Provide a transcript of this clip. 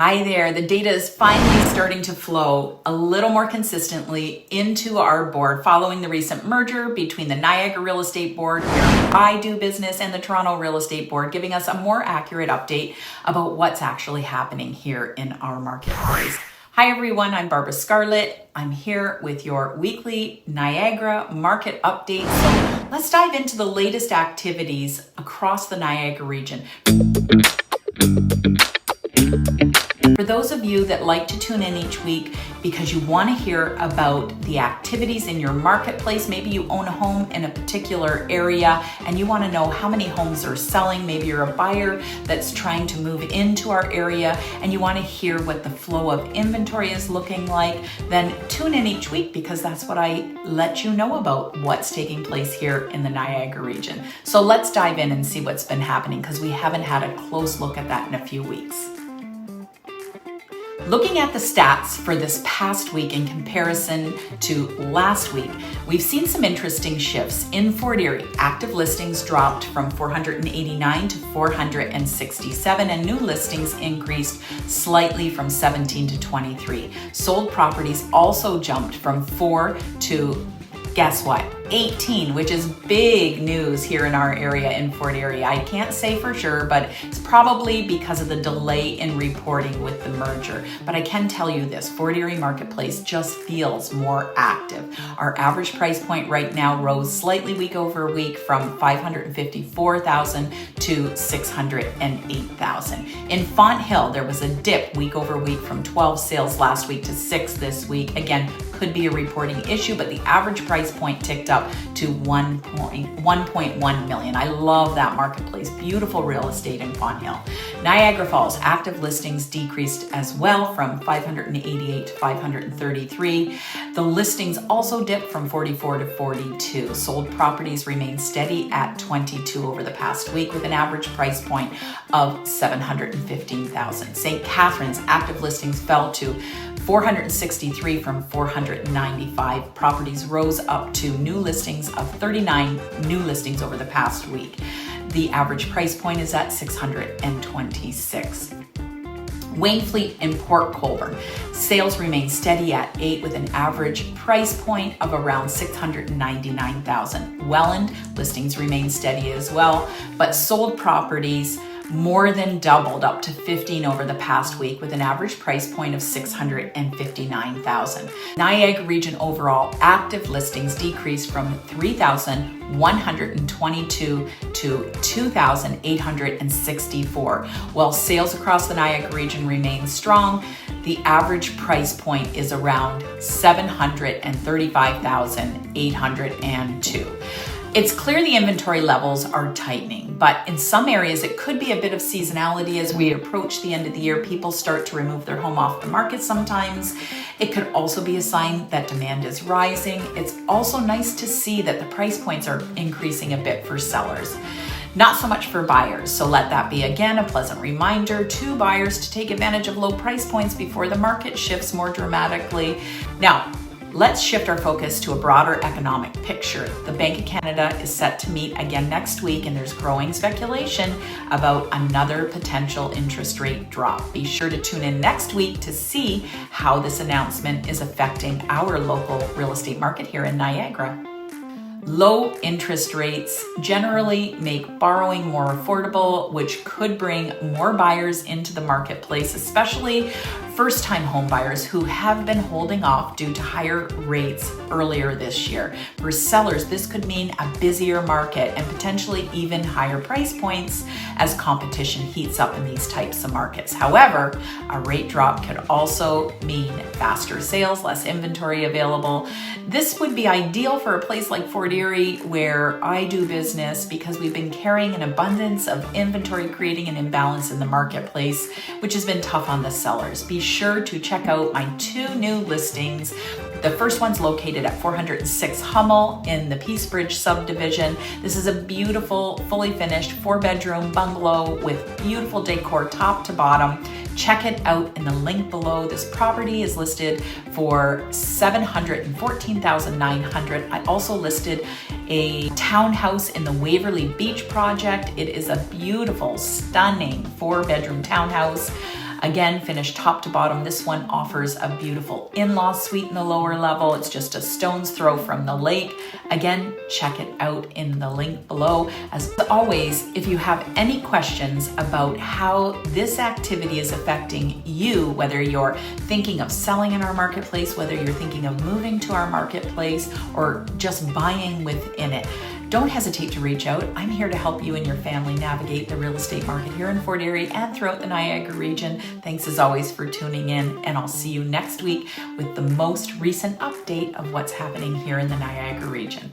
Hi there. The data is finally starting to flow a little more consistently into our board following the recent merger between the Niagara Real Estate Board, where I do business, and the Toronto Real Estate Board, giving us a more accurate update about what's actually happening here in our marketplace. Hi everyone, I'm Barbara Scarlett. I'm here with your weekly Niagara market update. So let's dive into the latest activities across the Niagara region. For those of you that like to tune in each week because you want to hear about the activities in your marketplace, maybe you own a home in a particular area and you want to know how many homes are selling, maybe you're a buyer that's trying to move into our area and you want to hear what the flow of inventory is looking like, then tune in each week because that's what I let you know about what's taking place here in the Niagara region. So let's dive in and see what's been happening because we haven't had a close look at that in a few weeks. Looking at the stats for this past week in comparison to last week, we've seen some interesting shifts. In Fort Erie, active listings dropped from 489 to 467, and new listings increased slightly from 17 to 23. Sold properties also jumped from 4 to, guess what, 18, which is big news here in our area in Fort Erie. I can't say for sure, but it's probably because of the delay in reporting with the merger. But I can tell you this, Fort Erie marketplace just feels more active. Our average price point right now rose slightly week over week from $554,000 to $608,000. In Font Hill, there was a dip week over week from 12 sales last week to 6 this week. Again, could be a reporting issue, but the average price point ticked up to 1.1 million. I love that marketplace. Beautiful real estate in Font Hill. Niagara Falls, active listings decreased as well from 588 to 533. The listings also dipped from 44 to 42. Sold properties remained steady at 22 over the past week with an average price point of $715,000. St. Catharines, active listings fell to 463 from 495. Properties rose up to new listings of 39 new listings over the past week. The average price point is at 626. Wainfleet and Port Colborne. Sales remain steady at 8 with an average price point of around $699,000. Welland listings remain steady as well, but sold properties more than doubled up to 15 over the past week with an average price point of $659,000. Niagara region overall active listings decreased from 3,122 to 2,864. While sales across the Niagara region remain strong, the average price point is around $735,802. It's clear the inventory levels are tightening, but in some areas it could be a bit of seasonality as we approach the end of the year. People start to remove their home off the market sometimes. It could also be a sign that demand is rising. It's also nice to see that the price points are increasing a bit for sellers. Not so much for buyers, so let that be again a pleasant reminder to buyers to take advantage of low price points before the market shifts more dramatically. Now, let's shift our focus to a broader economic picture. The Bank of Canada is set to meet again next week, and there's growing speculation about another potential interest rate drop. Be sure to tune in next week to see how this announcement is affecting our local real estate market here in Niagara. Low interest rates generally make borrowing more affordable, which could bring more buyers into the marketplace, especially first-time home buyers who have been holding off due to higher rates earlier this year. For sellers, this could mean a busier market and potentially even higher price points as competition heats up in these types of markets. However, a rate drop could also mean faster sales, less inventory available. This would be ideal for a place like Fort Erie, where I do business, because we've been carrying an abundance of inventory, creating an imbalance in the marketplace, which has been tough on the sellers. Be sure to check out my 2 new listings. The first one's located at 406 Hummel in the Peace Bridge subdivision. This is a beautiful, fully finished 4-bedroom bungalow with beautiful decor top to bottom. Check it out in the link below. This property is listed for $714,900. I also listed a townhouse in the Waverly Beach project. It is a beautiful, stunning 4-bedroom townhouse. Again, finished top to bottom. This one offers a beautiful in-law suite in the lower level. It's just a stone's throw from the lake. Again, check it out in the link below. As always, if you have any questions about how this activity is affecting you, whether you're thinking of selling in our marketplace, whether you're thinking of moving to our marketplace, or just buying within it, don't hesitate to reach out. I'm here to help you and your family navigate the real estate market here in Fort Erie and throughout the Niagara region. Thanks as always for tuning in, and I'll see you next week with the most recent update of what's happening here in the Niagara region.